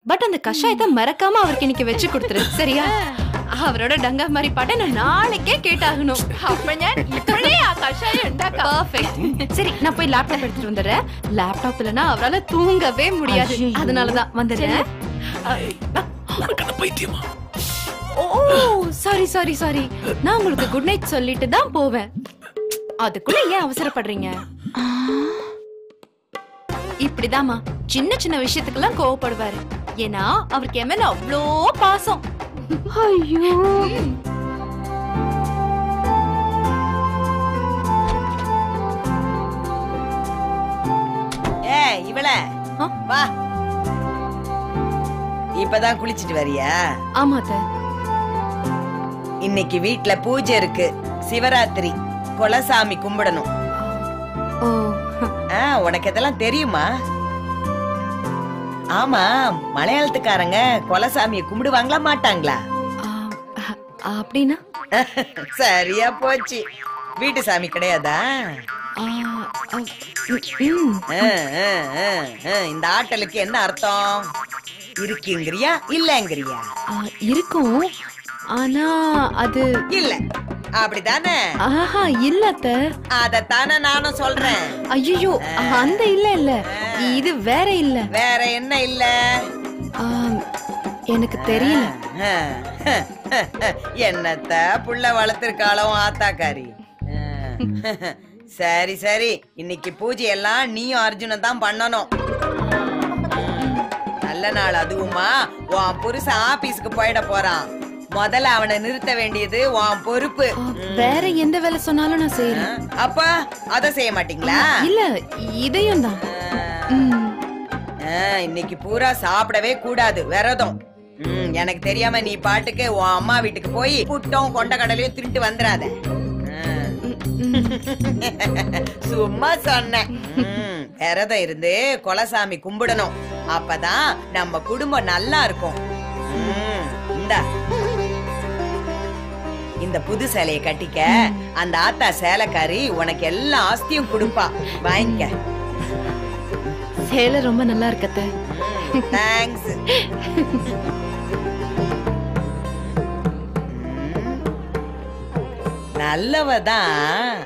But அந்த கஷாயத்தை மறக்காம அவருக்கு இன்னைக்கு வச்சு கொடுத்துரு, சரியா? அவரோட டங்கா மாதிரி பாட்ட நான் நாளைக்கே கேட்டாகணும். சரி, நான் போய் லேப்டாப் எடுத்துட்டு வந்துடுறேன். லேப்டாப் இல்லைன்னா அவரால் தூங்கவே முடியாது. அதனாலதான் வந்துடுறேன். ஓ சாரி சாரி சாரி, நான் உங்களுக்கு குட் நைட் சொல்லிட்டு தான் போவேன். அதுக்குள்ள ஏன் அவசரப்படுறீங்க? இப்படிதாமா சின்ன சின்ன விஷயத்துக்கெல்லாம் கோவப்படுவாரு. ஏன்னா அவருக்கு என் மேல அவ்வளோ பாசம். ஐயோ, இவள வா, இப்பதான் குளிச்சிட்டு வரியா? ஆமா அத்தை. இன்னைக்கு வீட்ல பூஜை இருக்கு, சிவராத்திரி, குலசாமி கும்பிடணும். ஓ, உனக்கு இதெல்லாம் தெரியுமா? ஆமா, மலையாளத்துக்காரங்க குலசாமியை கும்பிடுவாங்களா மாட்டாங்களா? அப்படின்னா சரியா போச்சு, வீட்டு சாமி கிடையாதா? இந்த ஆட்டலுக்கு என்ன அர்த்தம்? இருக்குங்கறியா இல்லங்கறியா? இருக்கும், ஆனா அது இல்ல, அப்படிதானே? ஆஹா இல்ல அத்தை. அதத்தானே நானும் சொல்றேன். ஐயோ, அந்த இல்ல இல்ல, இது வேற இல்ல. வேற என்ன இல்ல? எனக்கு தெரியல. என்னத்த புள்ள வளர்த்திருக்காளோ ஆத்தாக்காரி. சரி சரி, இன்னைக்கு பூஜை எல்லாம் நீயும் அர்ஜுனன் தான் பண்ணணும். நல்ல நாள் அதுவுமா. உன் புருஷன் ஆபீஸ்க்கு போயிட போறான். முதல்ல அவனை நிறுத்த வேண்டியது உன் பொறுப்பு. வேற எந்த வேலை சொன்னாலும் நான் செய்யறேன். அப்ப அத செய்ய மாட்டீங்களா? இல்ல, இதையும் தான். இன்னைக்கு பூரா சாப்பிடவே கூடாது, விரதம். எனக்கு தெரியாம நீ பாட்டுக்கு உன் அம்மா வீட்டுக்கு போய் புட்டும் கொண்ட கடலையும் திருட்டு வந்துடாத. சும்மா சொன்னேன். விரதம் இருந்து குலசாமி கும்பிடணும், அப்பதான் நம்ம குடும்பம் நல்லா இருக்கும். இந்த புது சேலைய கட்டிக்க, அந்த ஆத்தா சேலைக்காரி உனக்கு எல்லா ஆஸ்தியும் கொடுப்பா, வாங்கிக்க. சேலை ரொம்ப நல்லா இருக்கத்த. தேங்க்ஸ். நல்லவதான்.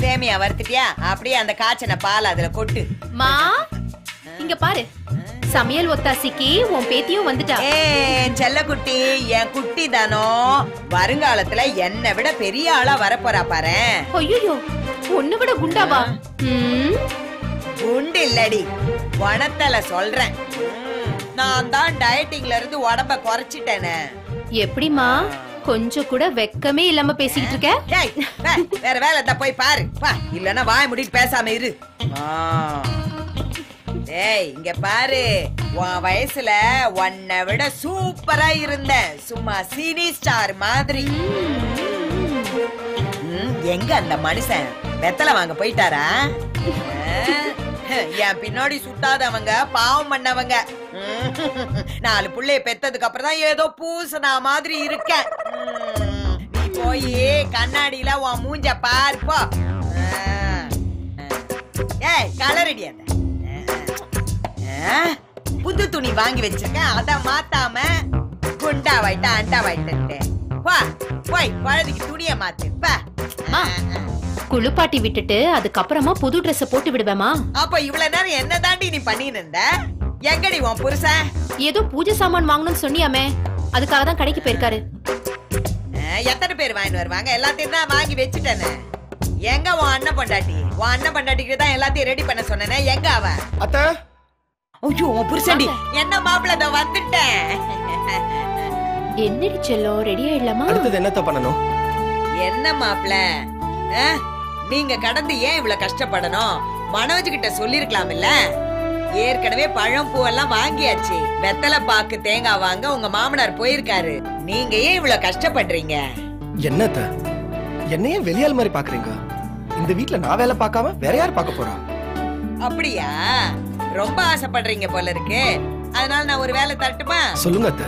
சேமியா வறுத்துட்டியா? அப்படியே அந்த காய்ச்சன பால் அதுல கொட்டு. மா, இங்க பாரு, சமையல் ஒத்தாசிக்கு உன் பேத்தியும் வந்துட்டா. செல்ல குட்டி, என் குட்டி தானோ, வருங்காலத்துல என்னை விட பெரிய ஆளா வரப்போறா பாரு. ஐயோ, உன்னை விட குண்டாவா? குண்டு இல்லடி, வனத்தல சொல்றேன். நான் தான் டயட்டிங்ல இருந்து உடம்ப குறைச்சிட்டேனே. எப்படிமா கொஞ்சம் கூட வெக்கமே இல்லாம பேசிக்கிட்டு இருக்க? வேற வேலை தான் போய் பாரு, இல்லன்னா வாய் முடிட்டு பேசாம இரு. ஏய், இங்க பாரு, உன் வயசுல உன்னை விட சூப்பரா இருந்த, சும்மா சினி ஸ்டார் மாதிரி. எங்க அந்த மனுஷன் வெத்தலை வாங்க போயிட்டாரா? என் பின்னாடி சுத்தாதவங்க பாவம் பண்ணவங்க. 4 புள்ளைய பெத்ததுக்கு அப்புறம் தான் ஏதோ பூசனா மாதிரி இருக்க. நீ போய் கண்ணாடியில உன் மூஞ்ச பார்ப்போ. ஏய், கலரடி, அந்த புது துணி வாங்கி வச்சிருக்கேன், அத மாத்தாம குண்டா வாயிட்டா அண்டா வாயிட்டு போய் பழதுக்கு துணிய மாத்து. குளிப்பாட்டி விட்டுட்டு அதுக்கப்புறமா புது ட்ரெஸ் போட்டு விடுவேமா? அப்ப இவ்வளவு நேரம் என்ன தாண்டி நீ பண்ணிட்டு இருந்த? எங்கடி உன் புருஷன்? ஏதோ பூஜை சாமான் வாங்கணும்னு சொன்னியாமே, அதுக்காக தான் கடைக்கு போயிருக்காரு. எத்தனை பேர் வாங்கிட்டு வருவாங்க? எல்லாத்தையும் தான் வாங்கி வச்சுட்டேன்னு. எங்க உன் அண்ணன் பொண்டாட்டி? உன் அண்ணன் பொண்டாட்டிக்கு தான் எல்லாத்தையும் ரெடி பண்ண சொன்னேனே, எங்க அவ? அத்தை. ஐயோ, உன் புருஷன்டி. என்ன மாப்பிள்ள, நான் வந்துட்டேன். என்னடி செல்லம், ரெடி ஆயிடலாமா? அடுத்து என்னத்த பண்ணணும்? என்ன மாப்பிள்ள, நீங்க கடந்து ஏன் இவ்வளவு கஷ்டப்படணும்? மனோஜ் கிட்ட சொல்லிருக்கலாம் இல்ல? ஏற்கனவே பழம் பூவெல்லாம் வாங்கியாச்சு. வெத்தலை பாக்கு தேங்காய் வாங்க உங்க மாமனார் போயிருக்காரு. நீங்க ஏன் இவ்வளவு கஷ்டப்படுறீங்க? என்னத்த என்னையே வெளியால் மாதிரி பாக்குறீங்க? இந்த வீட்ல நான் வேலை பார்க்காம வேற யார் பார்க்க போறா? அப்படியா? ரொம்ப ஆசைப்படுறீங்க போல இருக்கு. அதனால நான் ஒரு வேலை தரட்டுமா? சொல்லுங்க அத்த.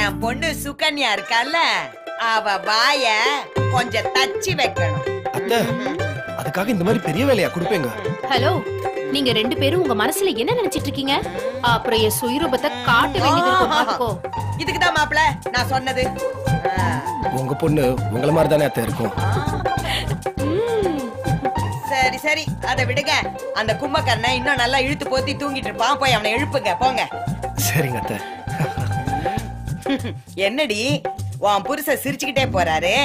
என் பொண்ணு சுகன்யா இருக்கால, அவ வாய கொஞ்சம் தச்சு வைக்கணும். அத்த, அதுக்காக இந்த மாதிரி பெரிய வேலையா கொடுப்பீங்க? ஹலோ, நீங்க 2 பேரும் உங்க மனசுல என்ன நினைச்சிட்டு இருக்கீங்க? அப்புறம் என் சுயரூபத்தை காட்ட வேண்டியது இருக்கும் பாத்துக்கோ. இதுக்குதான் மாப்பிள நான் சொன்னது. உங்க பொண்ணு உங்கள மாதிரி தானே அத்தை இருக்கும். சரி சரி அதை விடுங்க. அந்த கும்பகர்ணை இன்னும் நல்லா இழுத்து போத்தி தூங்கிட்டு இருப்பான். போய் அவனை எழுப்புங்க போங்க. சரிங்க அத்தை. என்னடி உன் புருஷ சிரிச்சுக்கிட்டே போறாரு,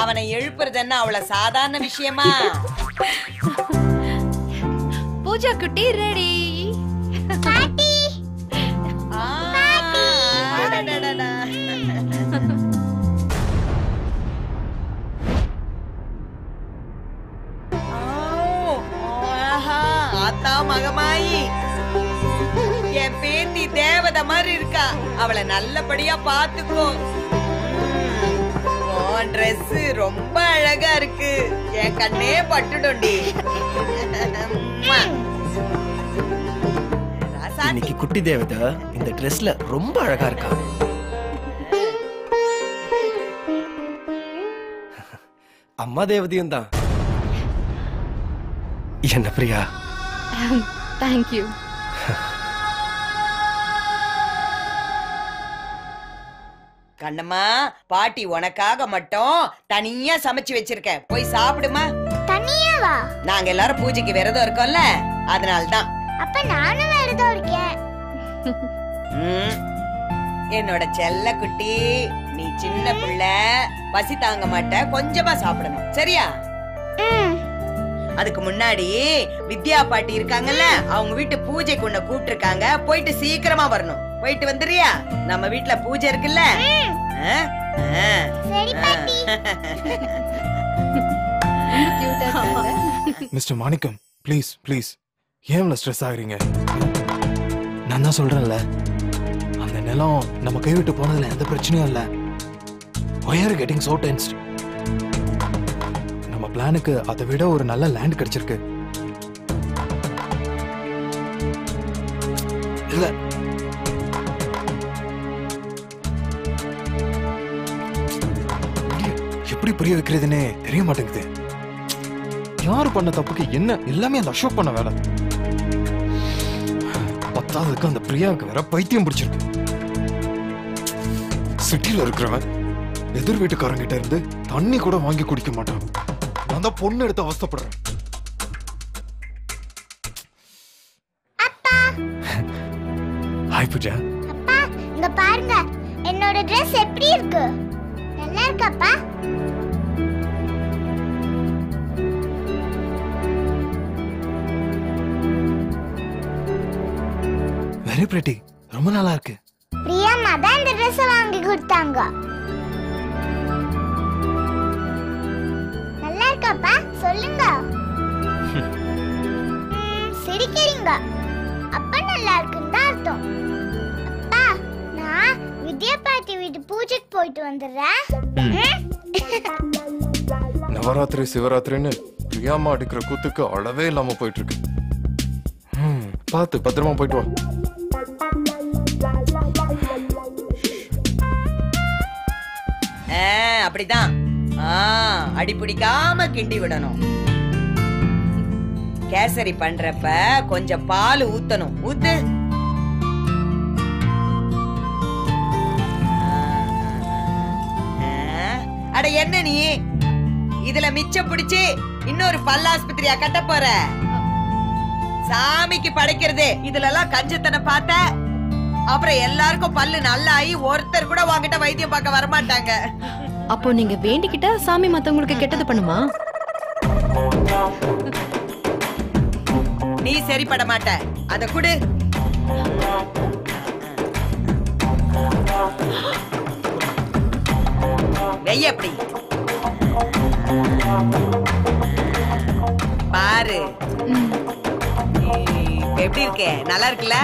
அவனை எழுப்புறது என்ன அவ்வளவு சாதாரண விஷயமா? பூஜா குட்டி ரெடி. பாட்டி ஆத்தா மகமாயி என் பேத்தி தேவதை மாதிரி இருக்கா. அவளை நல்லபடியா பாத்துக்கோ. ட்ரெஸ் ரொம்ப அழகா இருக்கு. என் கண்ணே பட்டுடோண்டி. இன்னைக்கு குட்டி தேவதை இந்த ட்ரெஸ்ல ரொம்ப அழகா இருக்கா. அம்மா தேவதையும் தான். என்ன பிரியா? Thank you. கண்ணம்மா, பாட்டி உனக்காக மட்டும் தனியா சமைச்சு வச்சிருக்கேன். போய் சாப்பிடுமா. தனியாவா? நாங்க எல்லாரும் பூஜைக்கு விரதம் இருக்கோம்ல, அதனால்தான். அப்ப நானும் விரதம் இருக்கேன். என்னோட செல்ல குட்டி, நீ சின்ன புள்ள, பசி தாங்க மாட்ட, கொஞ்சமா சாப்பிடணும் சரியா? அதுக்கு முன்னாடி வித்யா பாட்டி இருக்காங்கல்ல, அவங்க வீட்டு பூஜைக்கு உன்னை கூப்பிட்டு இருக்காங்க. போயிட்டு சீக்கிரமா வரணும். போயிட்டு வந்துறியா? நம்ம வீட்டுல பூஜை இருக்குல்ல. சரி பாட்டி. மிஸ்டர் மாணிக்கம், ப்ளீஸ் ப்ளீஸ், ஏன் இவ்வளவு ஸ்ட்ரெஸ் ஆகுறீங்க? நான் தான் சொல்றேன்ல, அந்த நிலம் நம்ம கைவிட்டு போனதுல எந்த பிரச்சனையும் இல்ல. Why are you getting so tensed? நம்ம பிளானுக்கு அதை விட ஒரு நல்ல லேண்ட் கிடைச்சிருக்கு. இல்ல எப்படி புரிய வைக்கிறதுன்னே தெரிய மாட்டேங்குது. யாரு பண்ண தப்புக்கு என்ன எல்லாமே அந்த அசோக் பண்ண வேலை. பத்தாவதுக்கு அந்த பிரியாவுக்கு வேற பைத்தியம் பிடிச்சிருக்கு. சிட்டில இருக்கிறவன் எதிர் வீட்டுக்காரங்கிட்ட இருந்து தண்ணி கூட வாங்கி குடிக்க மாட்டான். நான் தான் பொண்ணு எடுத்து அவஸ்தைப்படுறேன். ஹாய் பூஜா. அப்பா இங்க பாருங்க, என்னோட Dress எப்படி இருக்கு? நல்லா இருக்காப்பா? வெரி பிரிட்டி, ரொம்ப நல்லா இருக்கு. பிரியாம்மா தான் இந்த Dress வாங்கி கொடுத்தாங்க. நல்லா இருக்காப்பா? சொல்லுங்க. சிரிக்கிறீங்க. அப்பா நல்லா இருக்குன்னு தான் அர்த்தம். அப்பா நான் வித்யா பாட்டி வீட்டு பூஜைக்கு போயிட்டு வந்துடுறேன். நவராத்திரி சிவராத்திரின்னு பிரியாமா அடிக்கிற கூத்துக்கு அளவே இல்லாம போயிட்டு இருக்கு. பார்த்து பத்திரமா போயிட்டு வா. அப்படிதான். அடி பிடிக்காம கிண்டி விடணும். கேசரி பண்றப்ப கொஞ்சம் பால் ஊத்தணும். ஊத்து. அட என்ன நீ இதுல மிச்சம் பிடிச்சு இன்னொரு பல்லாஸ்பத்திரியா கட்ட போற? சாமிக்கு படைக்கிறது இதுல எல்லாம் கஞ்சத்தனை பார்த்த அப்புறம் எல்லாருக்கும் பல்லு நல்லாயி ஒருத்தர் கூட வாங்கிட்ட வைத்தியம் பார்க்க வரமாட்டாங்க. அப்போ நீங்க வேண்டிக்கிட்டா சாமி மத்தவங்களுக்கு கெட்டது பண்ணுமா? நீ சரிப்பட மாட்ட. அத குடு. வெய்ய அப்படி பாரு. எப்படி இருக்கே? நல்லா இருக்குல்ல?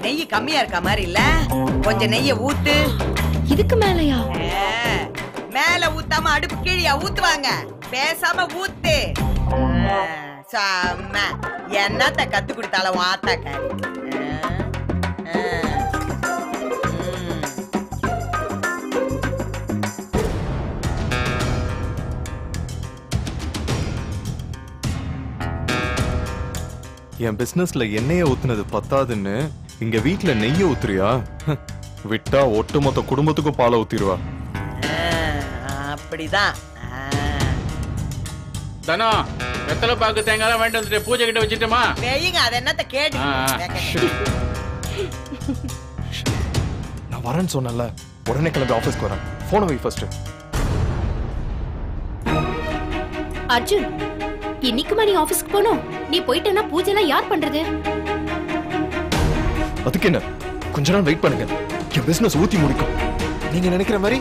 நெய் கம்மியா இருக்க மாதிரி இல்ல? கொஞ்சம் நெய்ய ஊத்து. இதுக்கு மேலயா? மேல ஊத்தாம அடுப்பு கீழியா ஊத்துவாங்க. பேசாம ஊத்து. சாம என்னத்த கத்து கொடுத்தாலும் ஆத்தாக்காரி. என் பிசினஸ்ல எண்ணெய ஊத்துனது பத்தாதுன்னு இங்க வீட்ல நெய்ய ஊத்துறியா? விட்டா ஒட்டுமொத்த குடும்பத்துக்கும் பாலை ஊத்திடுவா. அப்படிதான். தனோ வெத்தலை பாக்கு தேங்காய் வாங்கிட்டு வந்துட்டு பூஜை கிட்ட வச்சுட்டோமா? வெயிங்க, அது என்னத்த கேட்டு. நான் வரேன்னு சொன்னல, உடனே கிளம்பி ஆபீஸ்க்கு வரேன். போனை வை ஃபர்ஸ்ட். அர்ஜுன், இன்னைக்குமா நீ ஆபீஸ்க்கு போகணும்? நீ போயிட்டேன்னா பூஜைலாம் யார் பண்றது? அதுக்கு என்ன, கொஞ்ச நாள் வெயிட் பண்ணுங்க, என் பிசினஸ் ஊத்தி முடிக்கும். நீங்க நினைக்கிற மாதிரி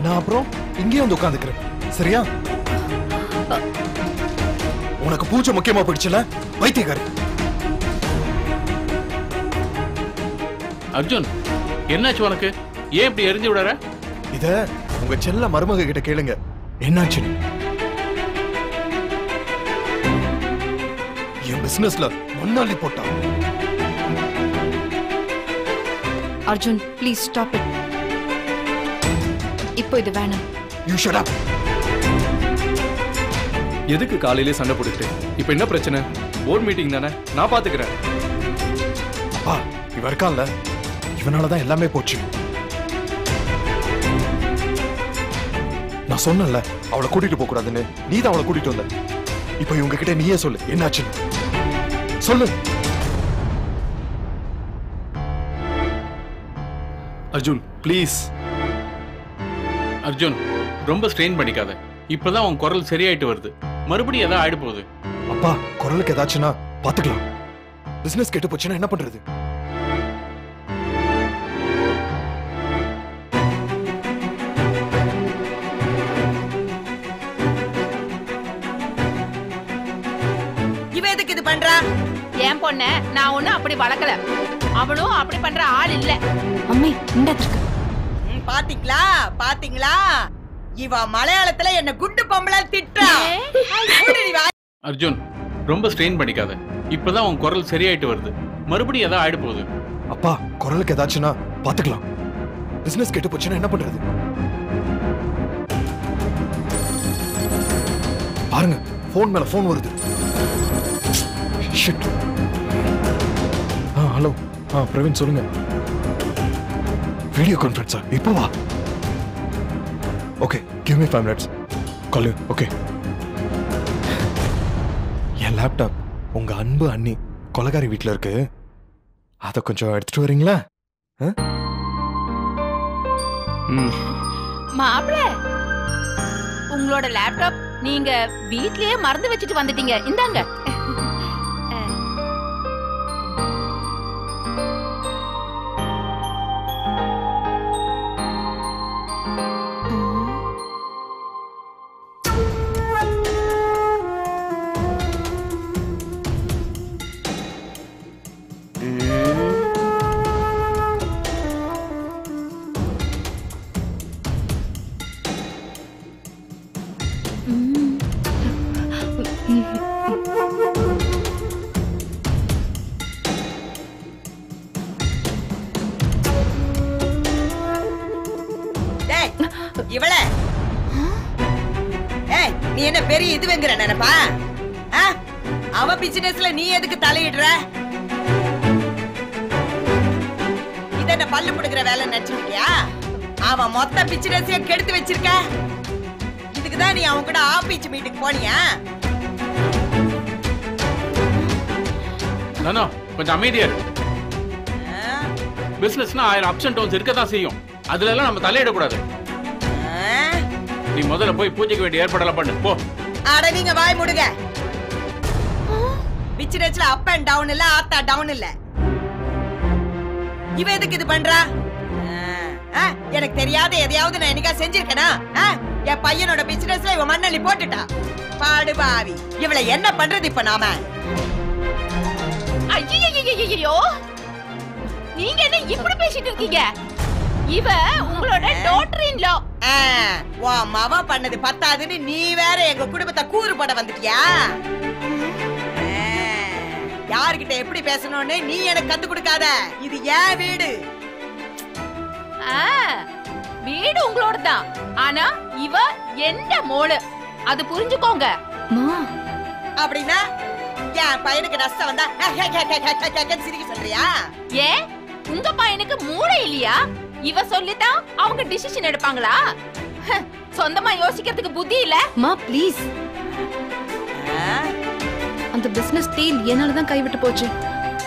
நான் அப்புறம் இங்கேயே வந்து உட்காந்துக்கிறேன், சரியா? உனக்கு பூஜை முக்கியமா போயிடுச்சுல, வைத்தியக்காரி. அர்ஜுன், என்னாச்சு உனக்கு? ஏன் இப்படி எரிஞ்சு விடுற? இத உங்க செல்ல மருமக கிட்ட கேளுங்க, என்னாச்சு? என் பிசினஸ்ல முன்னாடி போட்டா. Arjun, please stop it. இப்போ இது வேணாம். You shut up. எதுக்கு காலையிலே சண்டை போட்டுட்டு? இப்ப என்ன பிரச்சனை? போர்ட் மீட்டிங் தானே, நான் பாத்துக்கிறேன். அப்பா, இவ இருக்கான்ல, இவனாலதான் எல்லாமே போச்சு. நான் சொன்னல அவளை கூட்டிட்டு போக கூடாதுன்னு, நீ தான் அவளை கூட்டிட்டு வந்த. இப்ப இவங்க கிட்ட நீயே சொல்லு, என்னாச்சு சொல்லு. அர்ஜுன் ப்ளீஸ். அர்ஜுன், ரொம்ப ஸ்ட்ரெயின் பண்ணிக்காத. இப்பதான் உன் குரல் சரியாயிட்டு வருது. மறுபடியும் ஏதாவது ஆயிடு போகுது. அப்பா, குரலுக்கு ஏதாச்சுன்னா பாத்துக்கலாம். பிசினஸ் கெட்டு போச்சுன்னா என்ன பண்றது? இவ எதுக்கு இது பண்றா? என் பொண்ண நான் ஒண்ணும் அப்படி வளர்க்கல. அவளும் அப்படி பண்ற ஆள் இல்ல. அம்மே, இந்ததுக்கு. பாத்தீங்களா பாத்தீங்களா, இவ மலையாளத்துல என்ன குண்டு பொம்பளை திட்டா. அர்ஜுன், ரொம்ப ஸ்ட்ரெயின் பண்ணிக்காத. இப்பதான் உன் குரல் சரியாயிட்டு வருது. மறுபடியும் ஏதாவது ஆயிடு போகுது. அப்பா, குரலுக்கு ஏதாச்சுன்னா பாத்துக்கலாம். பிசினஸ் கெட்டு போச்சுன்னா என்ன பண்றது? பாருங்க, போன் மேல போன் வருது. ஷிட். ஹலோ. பிரவீன் சொல்லுங்க. வீடியோ கான்ஃபரன்ஸா? இப்போ வா. Okay, give me 5 minutes. Call you. Okay. N laptop உங்க அன்பு அண்ணி கொலகாரி வீட்ல இருக்கு. அத கொஞ்சம் எடுத்துட்டு வரீங்களா? மாப்பிள, உங்களோட லேப்டாப் நீங்க வீட்லயே மறந்து வச்சுட்டு வந்துட்டீங்க. இந்தாங்க. இவள நீ என்ன பெரிய இது வெங்குற நினைப்பா? அவ பிசினஸ்ல நீ எதுக்கு தலையிடுற? இத என்ன பல்லு புடுங்குற வேலை நினைச்சிருக்கியா? அவன் மொத்த பிசினஸையே கெடுத்து வச்சிருக்க. இதுக்குதான் நீ அவன் கூட ஆபீஸ் மீட்டிங் போனியா? நானோ கொஞ்சம் அமைதியா இரு. பிசினஸ்னா 1000 அப்ஸ் அண்ட் டவுன்ஸ் இருக்கதான் செய்யும். அதுல எல்லாம் நம்ம தலையிடக்கூடாது. நீ முதல்ல போய் பூஜைக்கு வேண்டிய ஏற்பாடெல்லாம் பண்ணு போ. அட நீங்க வாய் மூடுங்க. பிசினஸ்ல அப் அண்ட் டவுன் இல்ல, ஆத்தா டவுன் இல்ல. இவ எதுக்கு இது பண்றா? எனக்கு தெரியாத எதையாவது நான் என்னைக்கா செஞ்சிருக்கேனா? என் பையனோட பிசினஸ்ல இவ மண்ணள்ளி போட்டுட்டா. பாடுபாவி, இவளை என்ன பண்றது இப்ப நாம? ஐயோ, நீங்க என்ன இப்படி பேசிட்டு இருக்கீங்க? இவ உங்களோட டாட்டர் இன் லா. உன் மவ பண்ணது பத்தாதுன்னு நீ வேற எங்க குடும்பத்தை கூறு போட வந்துட்டியா? யார்கிட்ட எப்படி பேசணும்னு நீ எனக்கு கத்து கொடுக்காத. இது ஏன் வீடு. வீடு உங்களோட தான். ஆனா இவ எந்த மோளு, அது புரிஞ்சுக்கோங்க. அப்படின்னா என் பையனுக்கு நஷ்டம் வந்தா சிரிக்க சொல்றியா? ஏன் உங்க பையனுக்கு மூளை இல்லையா? இவ சொல்லிதான் அவங்க டிசிஷன் எடுப்பாங்களா? சொந்தமா யோசிக்கிறதுக்கு புத்தி இல்ல? மா ப்ளீஸ், அந்த பிசினஸ் டீல் என்னாலதான் கைவிட்டு போச்சு.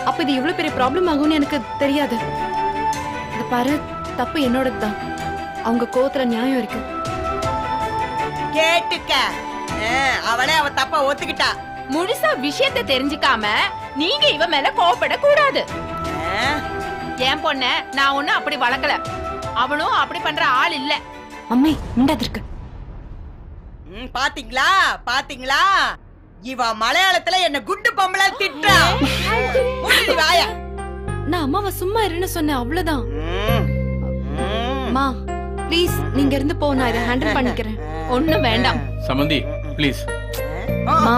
அப்ப இது எவ்வளவு பெரிய ப்ராப்ளம் ஆகும்னு எனக்கு தெரியாது. இது பாரு, தப்பு என்னோடது தான். அவங்க கோவத்துல நியாயம் இருக்கு. கேட்டுக்க, அவளே அவ தப்ப ஒத்துக்கிட்டா. முழுசா விஷயத்தை தெரிஞ்சுக்காம நீங்க இவ மேல கோவப்பட கூடாது. என் பொண்ண நான் ஒண்ணும் அப்படி வளர்க்கல. அவனும் அப்படி பண்ற ஆள் இல்ல. அம்மே மிண்டாது இருக்கு. பாத்தீங்களா பாத்தீங்களா, இவ மலையாளத்துல என்ன குண்டு பொம்பளை திட்டா. வாய, நான் அம்மாவை சும்மா இருன்னு சொன்னேன், அவ்வளவுதான். மா ப்ளீஸ், நீங்க இருந்து போ, நான் இதை ஹேண்டில் பண்ணிக்கிறேன். ஒண்ணும் வேண்டாம். சமந்தி ப்ளீஸ். மா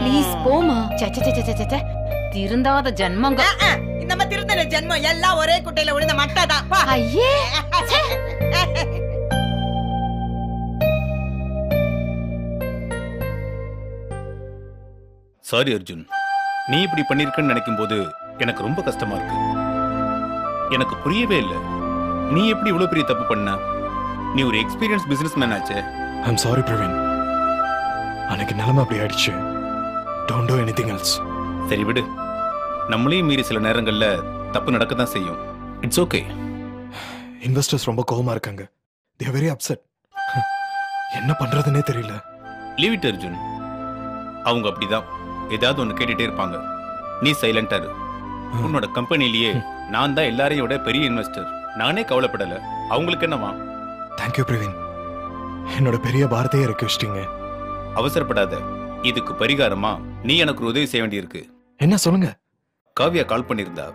ப்ளீஸ் போமா. திருந்தாத ஜன்மங்க. இந்த திருந்தன ஜென்மம் எல்லாம் ஒரே குட்டையில விழுந்த மட்டதான். ஐயே, சாரி அர்ஜுன், நீ இப்படி பண்ணிருக்கன்னு நினைக்கும் போது எனக்கு ரொம்ப கஷ்டமா இருக்கு. எனக்கு புரியவே இல்லை, நீ எப்படி இவ்வளவு பெரிய தப்பு பண்ண? நீ ஒரு எக்ஸ்பீரியன்ஸ் பிசினஸ் மேன் ஆச்சே. ஐம் சாரி பிரவீன், அன்னைக்கு நிலைமை அப்படி ஆயிடுச்சு. Don't to anything else. சரி விடு, நம்மளையும் மீறி சில நேரங்கள்ல தப்பு நடக்க தான் செய்யும். It's okay. இன்வெஸ்டர்ஸ் ரொம்ப கோவமா இருக்காங்க. they are very upset. என்ன பண்றதுன்னே தெரியல. லீவ் இட் அர்ஜுன், அவங்க அப்படிதான் ஏதாவது ஒன்று கேட்டுட்டே இருப்பாங்க. நீ சைலண்டா இரு. உன்னோட கம்பெனிலேயே நான் தான் எல்லாரையும் விட பெரிய இன்வெஸ்டர். நானே கவலைப்படல, அவங்களுக்கு என்னவா? தேங்க்யூ பிரவீன், என்னோட பெரிய பாரத்தையே இறக்கி வச்சிட்டீங்க. அவசரப்படாத, இதுக்கு பரிகாரமா நீ எனக்கு ஒரு உதவி செய்ய வேண்டியிருக்கு. என்ன சொல்லுங்க. காவியா கால் பண்ணிருந்தா.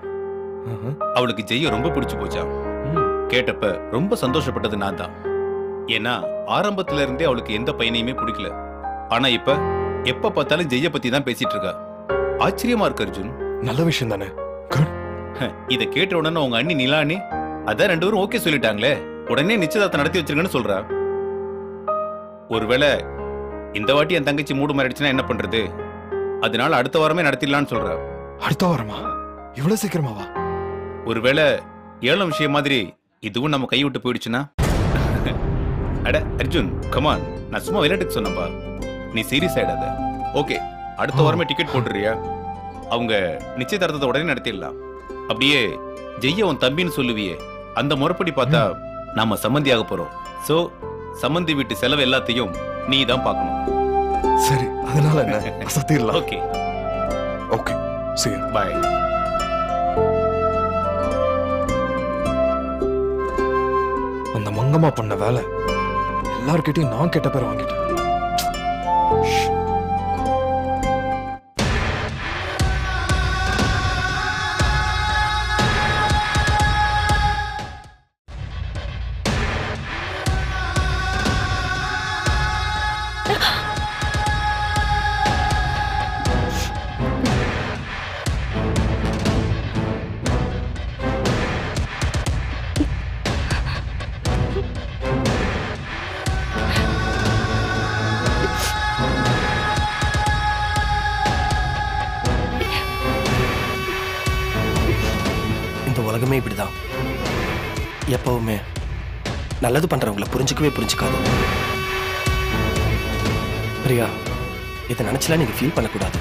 அவளுக்கு ஜெய்ய ரொம்ப பிடிச்சு போச்சா. கேட்டப்ப ரொம்ப சந்தோஷப்பட்டது நான் தான். ஏன்னா ஆரம்பத்துல இருந்தே அவளுக்கு எந்த பையனையுமே பிடிக்கல. ஆனா இப்ப எப்ப பார்த்தாலும் ஜெய்ய பத்தி தான் பேசிட்டு இருக்கா. ஆச்சரியமா இருக்கு அர்ஜுன். நல்ல விஷயம் தானே. குட். இத கேட்ட உடனே உங்க அண்ணி நிலானி அதான் ரெண்டு பேரும் ஓகே சொல்லிட்டாங்களே, உடனே நிச்சயதார்த்தம் நடத்தி வச்சிருங்கன்னு சொல்றா. ஒருவேளை இந்த வாட்டி என் தங்கச்சி மூடு மாறிடுச்சுன்னா என்ன பண்றது? அதனால அடுத்த வாரமே நடத்திடலான்னு சொல்றா. அடுத்த வாரமா? இவ்வளவு சீக்கிரமாவா? ஒருவேளை ஏழம் விஷயம் மாதிரி இதுவும் நம்ம கை விட்டு போயிடுச்சுன்னா? அட அர்ஜுன் கமான், நான் சும்மா விளையாட்டுக்கு சொன்னப்பா, நீ சீரியஸ் ஆயிடாத. ஓகே, அடுத்த வாரமே டிக்கெட் போட்டுறியா? அவங்க நிச்சயதார்த்தத்தை உடனே நடத்திடலாம். அப்படியே ஜெய்ய உன் தம்பின்னு சொல்லுவியே, அந்த முறைப்படி பார்த்தா நாம சம்மந்தியாக போறோம். சோ சம்மந்தி வீட்டு செலவு எல்லாத்தையும் நீ தான் பார்க்கணும். சரி, அதனால என்ன சத்திரலாம். Okay okay, see you. Bye. அந்த மங்கம்மா பண்ண வேலை எல்லார்கிட்டயும் நான் கெட்ட பேர் வாங்கிட்டேன். உலகமே இப்படிதான். எப்பவுமே நல்லது பண்றவங்களை புரிஞ்சுக்காது. பிரியா, இதை நினைச்சலாம் நீங்க ஃபீல் பண்ணக்கூடாது.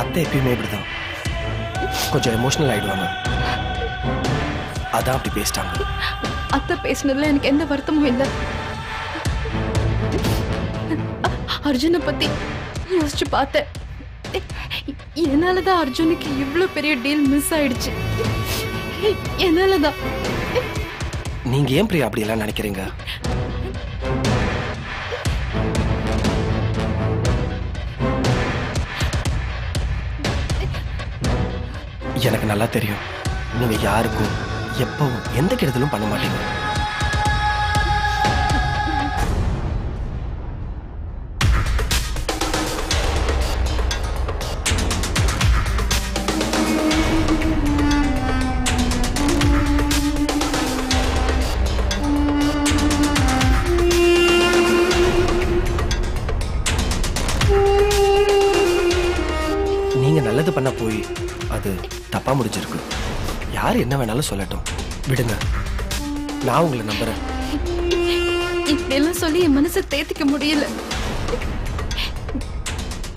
அத்தை எப்பயுமே இப்படிதான், கொஞ்சம் எமோஷனல் ஆயிடுவாங்க. அதான் அப்படி பேசிட்டாங்க. அத்தை பேசினதுல எனக்கு எந்த வருத்தமும் இல்லை. அர்ஜுனை பத்தி யோசிச்சு பார்த்தேன். என்னாலதான் அர்ஜுனுக்கு இவ்வளவு பெரிய டீல் மிஸ் ஆயிடுச்சு. என்னாலதான். நீங்க ஏன் பிரியா அப்படி எல்லாம் நினைக்கிறீங்க? எனக்கு நல்லா தெரியும், நீங்க யாருக்கும் எப்பவும் எந்த கெடுதலும் பண்ண மாட்டீங்க. பண்ண போய் அது தப்பா முடிஞ்சிருக்கு. யார் என்ன வேணாலும் சொல்லட்டும், விடுங்க. நான் உங்களை நம்புறேன். இப்படியெல்லாம் சொல்லி என் மனசை தேத்திக்க முடியல.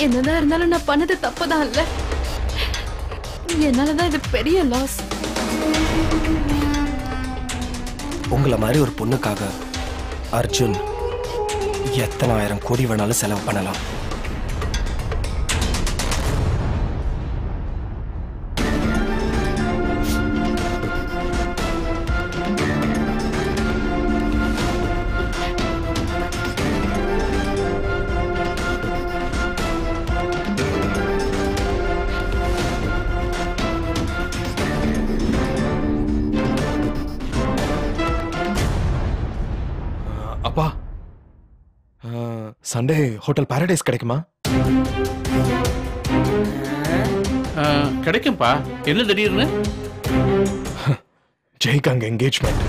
என்னதான் இருந்தாலும் நான் பண்ணது தப்புதான் இல்ல. என்னாலதான் இது பெரிய லாஸ். உங்களை மாதிரி ஒரு பொண்ணுக்காக அர்ஜுன் எத்தனை 1000 கோடி வேணாலும் செலவு பண்ணலாம். அப்பா, சண்டே ஹோட்டல் பாரடைஸ் கிடைக்குமா? கிடைக்கும்பா. என்ன திடீர்னு? ஜெய்க்கு அங்க என்கேஜ்மெண்ட்.